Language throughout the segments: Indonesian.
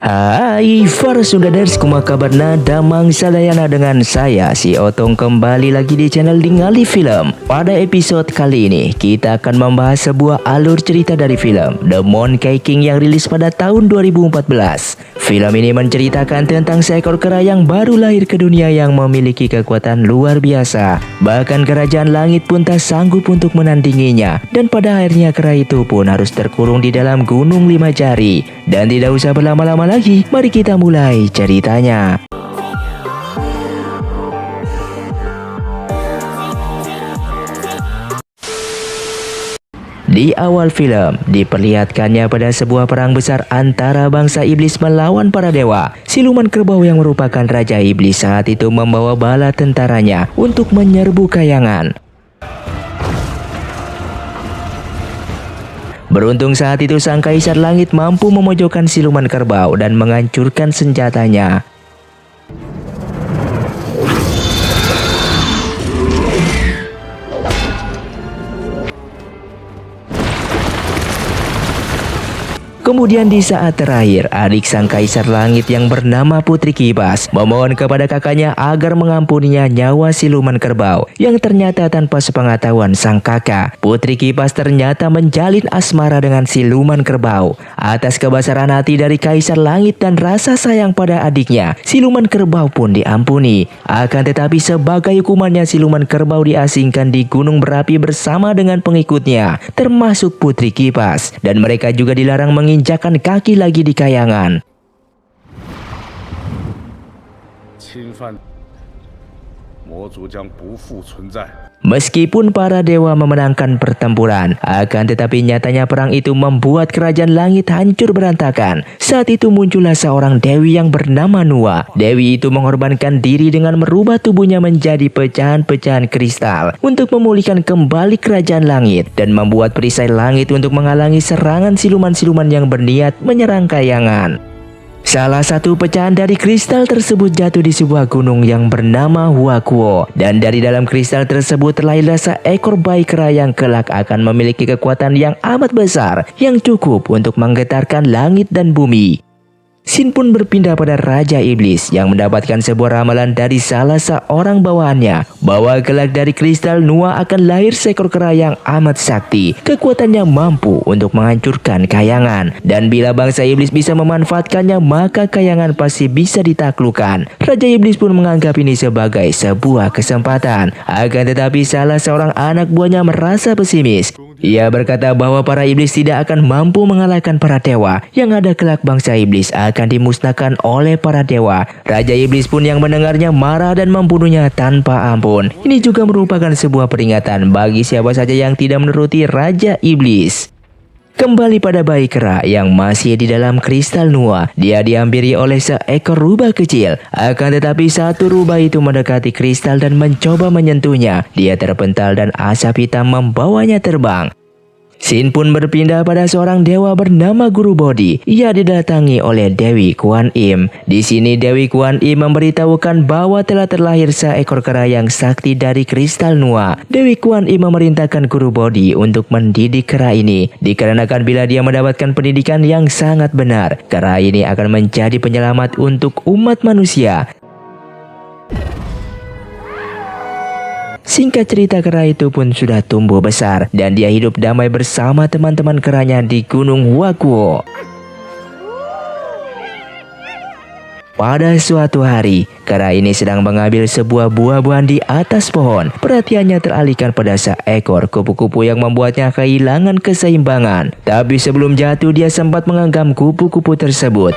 Hai para Sundaders, kuma kabarna damang sadayana dengan saya si Otong kembali lagi di channel Ningali Film. Pada episode kali ini kita akan membahas sebuah alur cerita dari film The Monkey King yang rilis pada tahun 2014. Film ini menceritakan tentang seekor kera yang baru lahir ke dunia yang memiliki kekuatan luar biasa. Bahkan kerajaan langit pun tak sanggup untuk menandinginya, dan pada akhirnya kera itu pun harus terkurung di dalam gunung 5 jari. Dan tidak usah berlama-lama lagi, mari kita mulai ceritanya. Di awal film, diperlihatkannya pada sebuah perang besar antara bangsa iblis melawan para dewa. Siluman kerbau yang merupakan raja iblis saat itu membawa bala tentaranya untuk menyerbu kayangan. Beruntung saat itu sang kaisar langit mampu memojokkan siluman kerbau dan menghancurkan senjatanya. Kemudian di saat terakhir, adik sang kaisar langit yang bernama Putri Kipas memohon kepada kakaknya agar mengampuninya nyawa siluman kerbau, yang ternyata tanpa sepengetahuan sang kakak, Putri Kipas ternyata menjalin asmara dengan siluman kerbau. Atas kebesaran hati dari kaisar langit dan rasa sayang pada adiknya, siluman kerbau pun diampuni. Akan tetapi sebagai hukumannya, siluman kerbau diasingkan di gunung berapi bersama dengan pengikutnya, termasuk Putri Kipas, dan mereka juga dilarang menginjakan kaki lagi di kayangan. Meskipun para dewa memenangkan pertempuran, akan tetapi nyatanya perang itu membuat kerajaan langit hancur berantakan. Saat itu muncullah seorang dewi yang bernama Nuwa. Dewi itu mengorbankan diri dengan merubah tubuhnya menjadi pecahan-pecahan kristal untuk memulihkan kembali kerajaan langit dan membuat perisai langit untuk menghalangi serangan siluman-siluman yang berniat menyerang kayangan. Salah satu pecahan dari kristal tersebut jatuh di sebuah gunung yang bernama Huakuo, dan dari dalam kristal tersebut terlahirlah seekor bayi kera yang kelak akan memiliki kekuatan yang amat besar yang cukup untuk menggetarkan langit dan bumi. Sin pun berpindah pada Raja Iblis yang mendapatkan sebuah ramalan dari salah seorang bawahannya bahwa kelak dari kristal Nuwa akan lahir seekor kera yang amat sakti. Kekuatannya mampu untuk menghancurkan kayangan, dan bila bangsa iblis bisa memanfaatkannya maka kayangan pasti bisa ditaklukkan. Raja Iblis pun menganggap ini sebagai sebuah kesempatan. Akan tetapi salah seorang anak buahnya merasa pesimis. Ia berkata bahwa para iblis tidak akan mampu mengalahkan para dewa, yang ada kelak bangsa iblis akan dimusnahkan oleh para dewa. Raja Iblis pun yang mendengarnya marah dan membunuhnya tanpa ampun. Ini juga merupakan sebuah peringatan bagi siapa saja yang tidak menuruti Raja Iblis. Kembali pada bayi kera yang masih di dalam kristal Nuwa, dia dihampiri oleh seekor rubah kecil. Akan tetapi satu rubah itu mendekati kristal dan mencoba menyentuhnya. Dia terpental dan asap hitam membawanya terbang. Sin pun berpindah pada seorang dewa bernama Guru Bodhi. Ia didatangi oleh Dewi Kuan Im. Di sini Dewi Kuan Im memberitahukan bahwa telah terlahir seekor kera yang sakti dari kristal Nuwa. Dewi Kuan Im memerintahkan Guru Bodhi untuk mendidik kera ini, dikarenakan bila dia mendapatkan pendidikan yang sangat benar, kera ini akan menjadi penyelamat untuk umat manusia. Singkat cerita, kera itu pun sudah tumbuh besar dan dia hidup damai bersama teman-teman keranya di Gunung Huakuo. Pada suatu hari, kera ini sedang mengambil sebuah buah-buahan di atas pohon. Perhatiannya teralihkan pada seekor kupu-kupu yang membuatnya kehilangan keseimbangan. Tapi sebelum jatuh, dia sempat menggenggam kupu-kupu tersebut.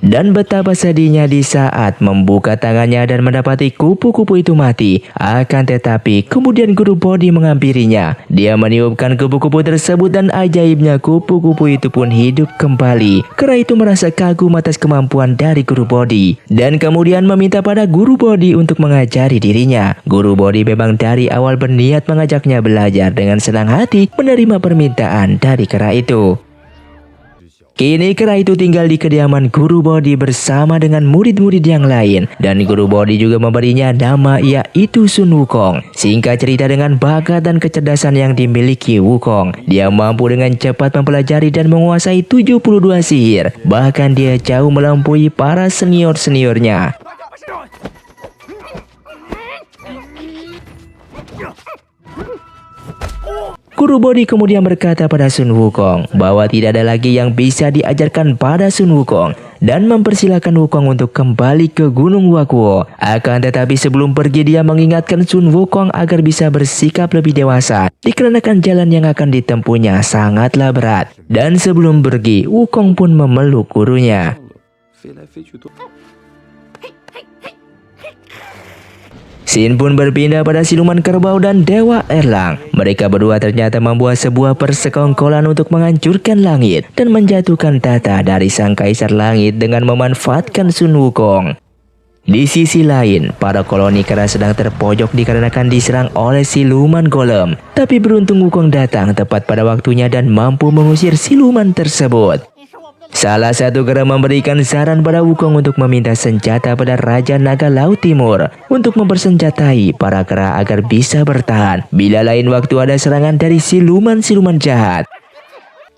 Dan betapa sedihnya di saat membuka tangannya dan mendapati kupu-kupu itu mati. Akan tetapi kemudian Guru Bodhi menghampirinya. Dia meniupkan kupu-kupu tersebut dan ajaibnya kupu-kupu itu pun hidup kembali. Kera itu merasa kagum atas kemampuan dari Guru Bodhi dan kemudian meminta pada Guru Bodhi untuk mengajari dirinya. Guru Bodhi memang dari awal berniat mengajaknya belajar dengan senang hati menerima permintaan dari kera itu. Kini kera itu tinggal di kediaman Guru Bodi bersama dengan murid-murid yang lain. Dan Guru Bodi juga memberinya nama yaitu Sun Wukong. Singkat cerita, dengan bakat dan kecerdasan yang dimiliki Wukong, dia mampu dengan cepat mempelajari dan menguasai 72 sihir. Bahkan dia jauh melampaui para senior-seniornya. Guru Bodi kemudian berkata pada Sun Wukong bahwa tidak ada lagi yang bisa diajarkan pada Sun Wukong dan mempersilahkan Wukong untuk kembali ke Gunung Wakuo. Akan tetapi sebelum pergi, dia mengingatkan Sun Wukong agar bisa bersikap lebih dewasa dikarenakan jalan yang akan ditempuhnya sangatlah berat. Dan sebelum pergi, Wukong pun memeluk gurunya. Scene pun berpindah pada siluman kerbau dan Dewa Erlang. Mereka berdua ternyata membuat sebuah persekongkolan untuk menghancurkan langit dan menjatuhkan tata dari sang kaisar langit dengan memanfaatkan Sun Wukong. Di sisi lain, para koloni kera sedang terpojok dikarenakan diserang oleh siluman golem. Tapi beruntung Wukong datang tepat pada waktunya dan mampu mengusir siluman tersebut. Salah satu kera memberikan saran pada Wukong untuk meminta senjata pada Raja Naga Laut Timur untuk mempersenjatai para kera agar bisa bertahan bila lain waktu ada serangan dari siluman-siluman jahat.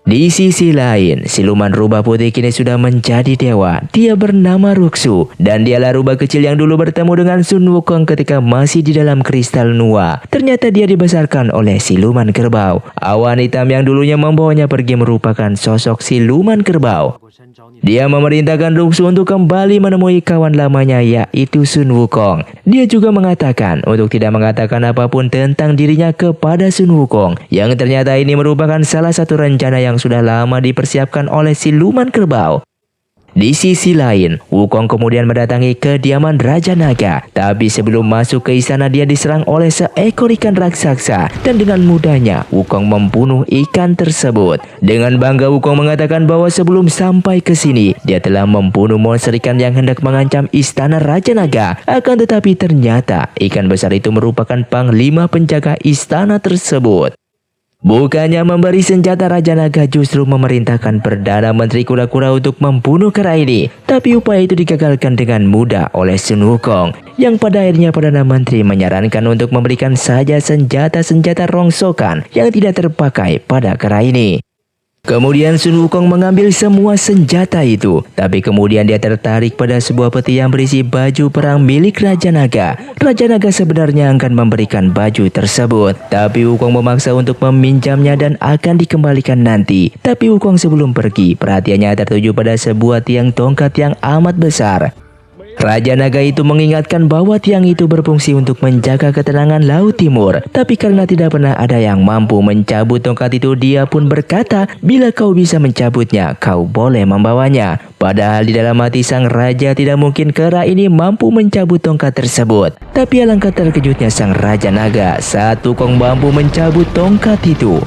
Di sisi lain, siluman rubah putih kini sudah menjadi dewa. Dia bernama Ruxu dan dialah rubah kecil yang dulu bertemu dengan Sun Wukong ketika masih di dalam kristal Nuwa. Ternyata dia dibesarkan oleh siluman kerbau. Awan hitam yang dulunya membawanya pergi merupakan sosok siluman kerbau. Dia memerintahkan Ruxu untuk kembali menemui kawan lamanya yaitu Sun Wukong. Dia juga mengatakan untuk tidak mengatakan apapun tentang dirinya kepada Sun Wukong, yang ternyata ini merupakan salah satu rencana yang sudah lama dipersiapkan oleh siluman kerbau. Di sisi lain, Wukong kemudian mendatangi kediaman Raja Naga. Tapi sebelum masuk ke istana, dia diserang oleh seekor ikan raksasa. Dan dengan mudahnya, Wukong membunuh ikan tersebut. Dengan bangga, Wukong mengatakan bahwa sebelum sampai ke sini, dia telah membunuh monster ikan yang hendak mengancam istana Raja Naga. Akan tetapi ternyata, ikan besar itu merupakan panglima penjaga istana tersebut. Bukannya memberi senjata, Raja Naga justru memerintahkan Perdana Menteri Kura-Kura untuk membunuh kera ini. Tapi upaya itu digagalkan dengan mudah oleh Sun Wukong, yang pada akhirnya Perdana Menteri menyarankan untuk memberikan saja senjata-senjata rongsokan yang tidak terpakai pada kera ini. Kemudian Sun Wukong mengambil semua senjata itu. Tapi kemudian dia tertarik pada sebuah peti yang berisi baju perang milik Raja Naga. Raja Naga sebenarnya akan memberikan baju tersebut, tapi Wukong memaksa untuk meminjamnya dan akan dikembalikan nanti. Tapi Wukong sebelum pergi, perhatiannya tertuju pada sebuah tiang tongkat yang amat besar. Raja Naga itu mengingatkan bahwa tiang itu berfungsi untuk menjaga ketenangan Laut Timur. Tapi karena tidak pernah ada yang mampu mencabut tongkat itu, dia pun berkata, bila kau bisa mencabutnya, kau boleh membawanya. Padahal di dalam hati sang raja tidak mungkin kera ini mampu mencabut tongkat tersebut. Tapi alangkah terkejutnya sang Raja Naga saat Wukong mampu mencabut tongkat itu.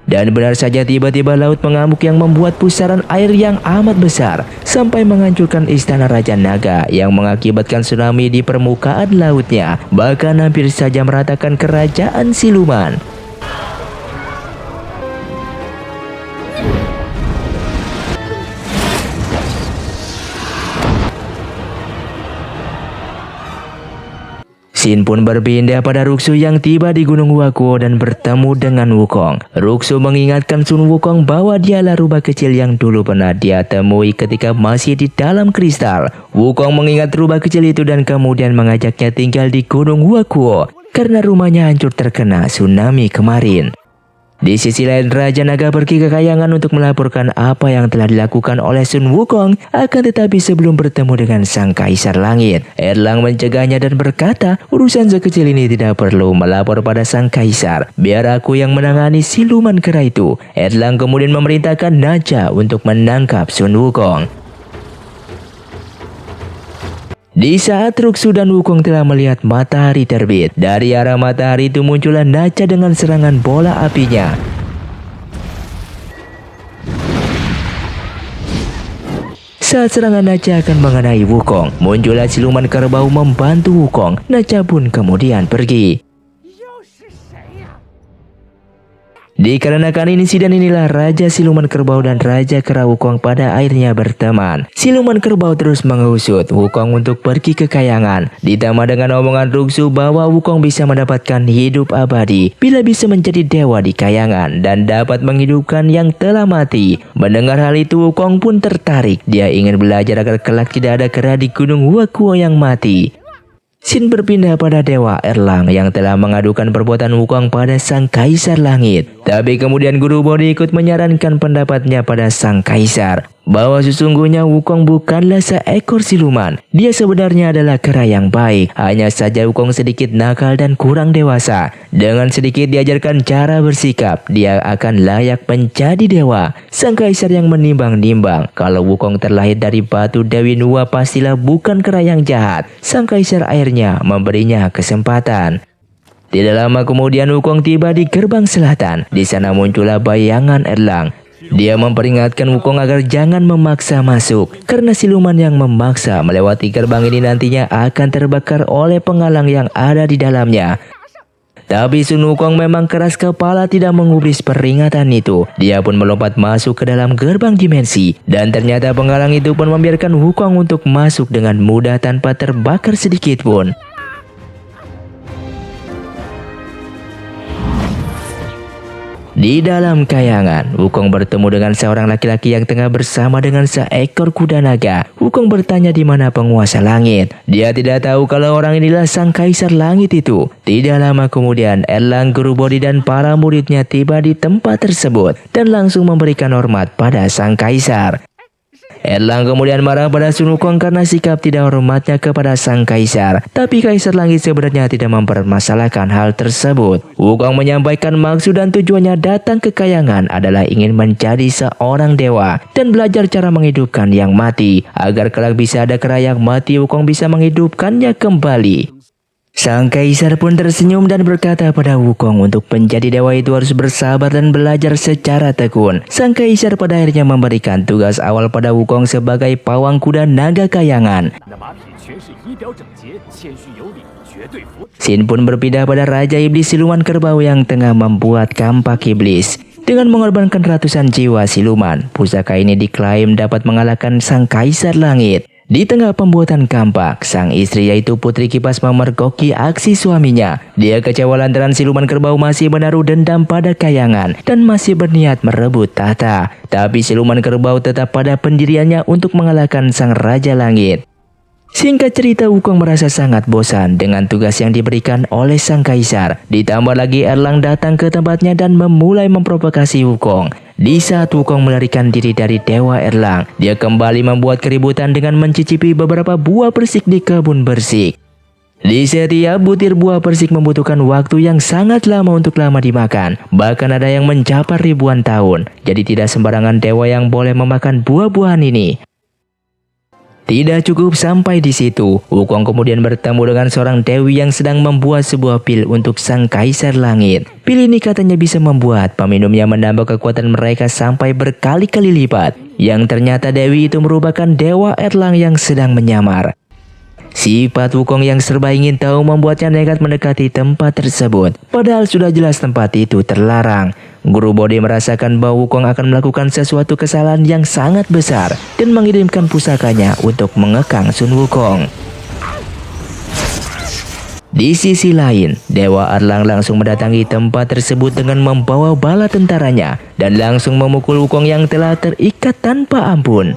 Dan benar saja, tiba-tiba laut mengamuk yang membuat pusaran air yang amat besar sampai menghancurkan istana Raja Naga yang mengakibatkan tsunami di permukaan lautnya, bahkan hampir saja meratakan kerajaan siluman. Scene pun berpindah pada Ruxu yang tiba di Gunung Wakuo dan bertemu dengan Wukong. Ruxu mengingatkan Sun Wukong bahwa dialah rubah kecil yang dulu pernah dia temui ketika masih di dalam kristal. Wukong mengingat rubah kecil itu dan kemudian mengajaknya tinggal di Gunung Wakuo karena rumahnya hancur terkena tsunami kemarin. Di sisi lain, Raja Naga pergi ke Kayangan untuk melaporkan apa yang telah dilakukan oleh Sun Wukong. Akan tetapi sebelum bertemu dengan sang Kaisar Langit, Erlang mencegahnya dan berkata, urusan sekecil ini tidak perlu melapor pada sang Kaisar. Biar aku yang menangani siluman kera itu. Erlang kemudian memerintahkan Naja untuk menangkap Sun Wukong. Di saat Ruxu dan Wukong telah melihat matahari terbit, dari arah matahari itu muncullah Naja dengan serangan bola apinya. Saat serangan Naja akan mengenai Wukong, muncullah siluman kerbau membantu Wukong. Naja pun kemudian pergi. Dikarenakan insiden inilah Raja Siluman Kerbau dan Raja Kera Wukong pada akhirnya berteman. Siluman Kerbau terus mengusut Wukong untuk pergi ke kayangan. Ditambah dengan omongan Ruksu bahwa Wukong bisa mendapatkan hidup abadi bila bisa menjadi dewa di kayangan dan dapat menghidupkan yang telah mati. Mendengar hal itu Wukong pun tertarik. Dia ingin belajar agar kelak tidak ada kera di Gunung Huakuo yang mati. Scene berpindah pada Dewa Erlang yang telah mengadukan perbuatan Wukong pada Sang Kaisar Langit. Tapi kemudian Guru Bodi ikut menyarankan pendapatnya pada Sang Kaisar bahwa sesungguhnya Wukong bukanlah seekor siluman. Dia sebenarnya adalah kera yang baik. Hanya saja Wukong sedikit nakal dan kurang dewasa. Dengan sedikit diajarkan cara bersikap, dia akan layak menjadi dewa. Sang Kaisar yang menimbang-nimbang kalau Wukong terlahir dari batu Dewi Nuwa pastilah bukan kera yang jahat. Sang Kaisar akhirnya memberinya kesempatan. Tidak lama kemudian Wukong tiba di gerbang selatan. Di sana muncullah bayangan Erlang. Dia memperingatkan Wukong agar jangan memaksa masuk, karena siluman yang memaksa melewati gerbang ini nantinya akan terbakar oleh penghalang yang ada di dalamnya. Tapi Sun Wukong memang keras kepala tidak mengubris peringatan itu. Dia pun melompat masuk ke dalam gerbang dimensi. Dan ternyata penghalang itu pun membiarkan Wukong untuk masuk dengan mudah tanpa terbakar sedikit pun. Di dalam kayangan, Wukong bertemu dengan seorang laki-laki yang tengah bersama dengan seekor kuda naga. Wukong bertanya di mana penguasa langit. Dia tidak tahu kalau orang inilah Sang Kaisar Langit itu. Tidak lama kemudian, Erlang, Guru Bodi dan para muridnya tiba di tempat tersebut dan langsung memberikan hormat pada Sang Kaisar. Erlang kemudian marah pada Sun Wukong karena sikap tidak hormatnya kepada Sang Kaisar. Tapi Kaisar Langit sebenarnya tidak mempermasalahkan hal tersebut. Wukong menyampaikan maksud dan tujuannya datang ke kayangan adalah ingin menjadi seorang dewa dan belajar cara menghidupkan yang mati. Agar kelak bisa ada kera yang mati, Wukong bisa menghidupkannya kembali. Sang Kaisar pun tersenyum dan berkata pada Wukong untuk menjadi dewa itu harus bersabar dan belajar secara tekun. Sang Kaisar pada akhirnya memberikan tugas awal pada Wukong sebagai pawang kuda naga kayangan. Scene pun berpindah pada Raja Iblis Siluman Kerbau yang tengah membuat kampak iblis. Dengan mengorbankan ratusan jiwa siluman, pusaka ini diklaim dapat mengalahkan Sang Kaisar Langit. Di tengah pembuatan kampak, sang istri yaitu Putri Kipas memergoki aksi suaminya. Dia kecewa lantaran Siluman Kerbau masih menaruh dendam pada kayangan dan masih berniat merebut tahta. Tapi Siluman Kerbau tetap pada pendiriannya untuk mengalahkan Sang Raja Langit. Singkat cerita, Wukong merasa sangat bosan dengan tugas yang diberikan oleh Sang Kaisar. Ditambah lagi Erlang datang ke tempatnya dan memulai memprovokasi Wukong. Di saat Wukong melarikan diri dari Dewa Erlang, dia kembali membuat keributan dengan mencicipi beberapa buah persik di kebun persik. Di setiap butir buah persik membutuhkan waktu yang sangat lama untuk lama dimakan. Bahkan ada yang mencapai ribuan tahun. Jadi tidak sembarangan dewa yang boleh memakan buah-buahan ini. Tidak cukup sampai di situ, Wukong kemudian bertemu dengan seorang dewi yang sedang membuat sebuah pil untuk Sang Kaisar Langit. Pil ini katanya bisa membuat peminumnya menambah kekuatan mereka sampai berkali-kali lipat. Yang ternyata dewi itu merupakan Dewa Erlang yang sedang menyamar. Sifat Wukong yang serba ingin tahu membuatnya nekat mendekati tempat tersebut. Padahal sudah jelas tempat itu terlarang. Guru Bodi merasakan bahwa Wukong akan melakukan sesuatu kesalahan yang sangat besar dan mengirimkan pusakanya untuk mengekang Sun Wukong. Di sisi lain, Dewa Erlang langsung mendatangi tempat tersebut dengan membawa bala tentaranya dan langsung memukul Wukong yang telah terikat tanpa ampun.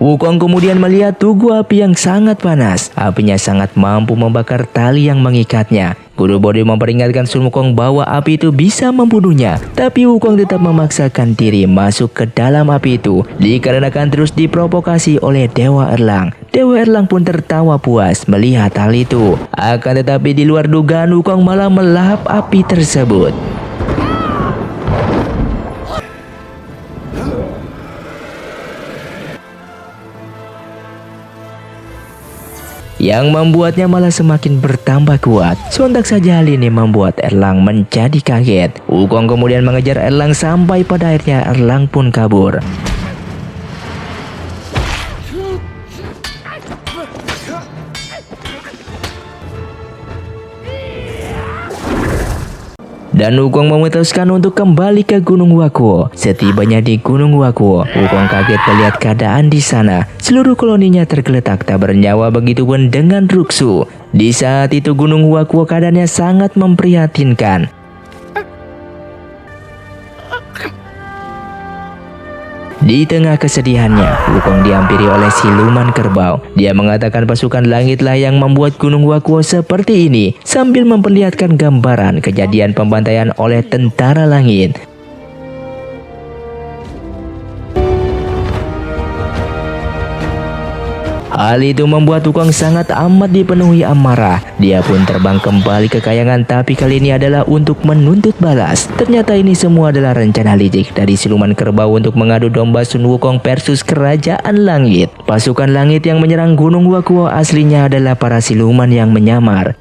Wukong kemudian melihat tugu api yang sangat panas. Apinya sangat mampu membakar tali yang mengikatnya. Guru Bodi memperingatkan Sun Wukong bahwa api itu bisa membunuhnya. Tapi Wukong tetap memaksakan diri masuk ke dalam api itu. Dikarenakan terus diprovokasi oleh Dewa Erlang. Dewa Erlang pun tertawa puas melihat hal itu. Akan tetapi di luar dugaan, Wukong malah melahap api tersebut. Yang membuatnya malah semakin bertambah kuat. Sontak saja hal ini membuat Erlang menjadi kaget. Wukong kemudian mengejar Erlang sampai pada akhirnya Erlang pun kabur. Dan Wukong memutuskan untuk kembali ke Gunung Wakuo. Setibanya di Gunung Wakuo, Wukong kaget melihat keadaan di sana. Seluruh koloninya tergeletak tak bernyawa, begitupun dengan Ruxu. Di saat itu Gunung Wakuo keadaannya sangat memprihatinkan. Di tengah kesedihannya, Wukong dihampiri oleh siluman kerbau. Dia mengatakan pasukan langitlah yang membuat Gunung Wakuo seperti ini, sambil memperlihatkan gambaran kejadian pembantaian oleh tentara langit. Hal itu membuat Wukong sangat amat dipenuhi amarah. Dia pun terbang kembali ke kayangan, tapi kali ini adalah untuk menuntut balas. Ternyata ini semua adalah rencana licik dari siluman kerbau untuk mengadu domba Sun Wukong versus kerajaan langit. Pasukan langit yang menyerang Gunung Wakuo aslinya adalah para siluman yang menyamar.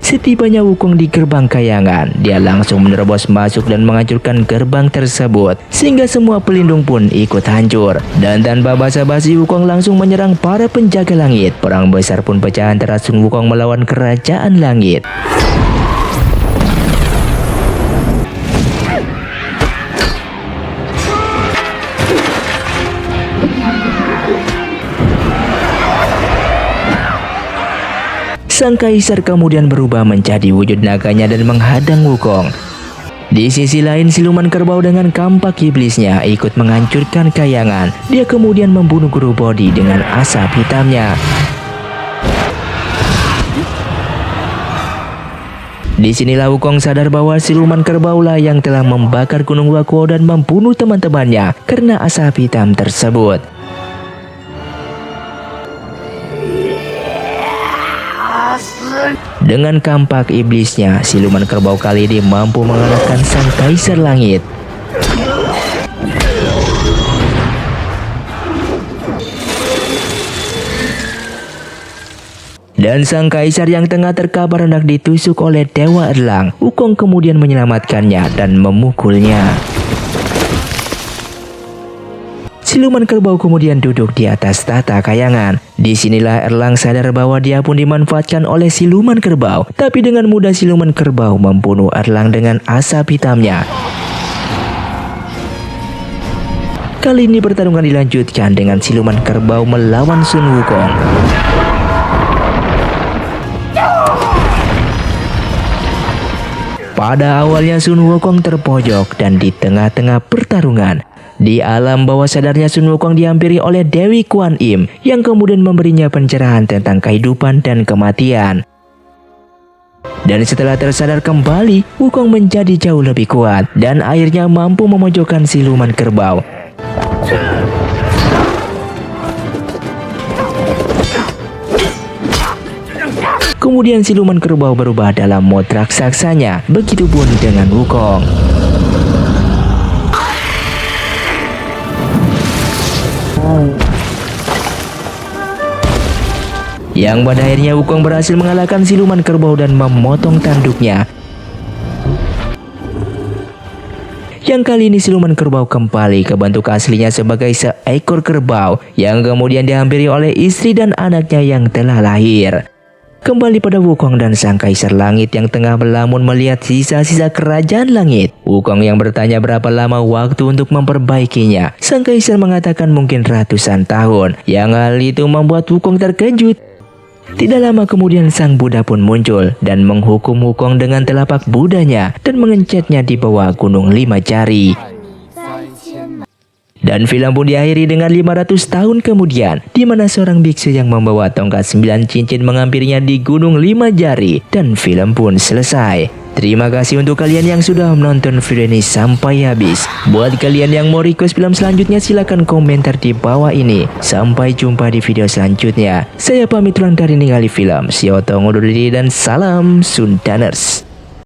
Setibanya Wukong di gerbang kayangan, dia langsung menerobos masuk dan menghancurkan gerbang tersebut, sehingga semua pelindung pun ikut hancur. Dan tanpa basa-basi, Wukong langsung menyerang para penjaga langit. Perang besar pun pecah antara Sun Wukong melawan kerajaan langit. Sang kaisar kemudian berubah menjadi wujud naganya dan menghadang Wukong. Di sisi lain, siluman kerbau dengan kampak iblisnya ikut menghancurkan kayangan. Dia kemudian membunuh guru Bodhi dengan asap hitamnya. Disinilah Wukong sadar bahwa siluman kerbau lah yang telah membakar Gunung Wakuo dan membunuh teman-temannya karena asap hitam tersebut. Dengan kampak iblisnya, siluman kerbau kali ini mampu mengalahkan sang kaisar langit. Dan sang kaisar yang tengah terkapar hendak ditusuk oleh Dewa Erlang, Wukong kemudian menyelamatkannya dan memukulnya. Siluman kerbau kemudian duduk di atas tahta kayangan. Disinilah Erlang sadar bahwa dia pun dimanfaatkan oleh siluman kerbau. Tapi dengan mudah siluman kerbau membunuh Erlang dengan asap hitamnya. Kali ini pertarungan dilanjutkan dengan siluman kerbau melawan Sun Wukong. Pada awalnya Sun Wukong terpojok dan di tengah-tengah pertarungan. Di alam bawah sadarnya Sun Wukong dihampiri oleh Dewi Kuan Im yang kemudian memberinya pencerahan tentang kehidupan dan kematian. Dan setelah tersadar kembali, Wukong menjadi jauh lebih kuat dan akhirnya mampu memojokkan siluman kerbau. Kemudian siluman kerbau berubah dalam mode raksasanya, begitupun dengan Wukong. Yang pada akhirnya Wukong berhasil mengalahkan siluman kerbau dan memotong tanduknya. Yang kali ini siluman kerbau kembali ke bentuk aslinya sebagai seekor kerbau yang kemudian dihampiri oleh istri dan anaknya yang telah lahir. Kembali pada Wukong dan sang kaisar langit yang tengah melamun melihat sisa-sisa kerajaan langit. Wukong yang bertanya berapa lama waktu untuk memperbaikinya. Sang kaisar mengatakan mungkin ratusan tahun. Yang hal itu membuat Wukong terkejut. Tidak lama kemudian sang Buddha pun muncul dan menghukum Wukong dengan telapak Budanya dan mengencetnya di bawah gunung 5 jari. Dan film pun diakhiri dengan 500 tahun kemudian, di mana seorang biksu yang membawa tongkat 9 cincin menghampirinya di gunung 5 jari, dan film pun selesai. Terima kasih untuk kalian yang sudah menonton video ini sampai habis. Buat kalian yang mau request film selanjutnya silahkan komentar di bawah ini. Sampai jumpa di video selanjutnya. Saya pamit ulang dari Ningali Film. Sioto undur diri dan salam Sundaners.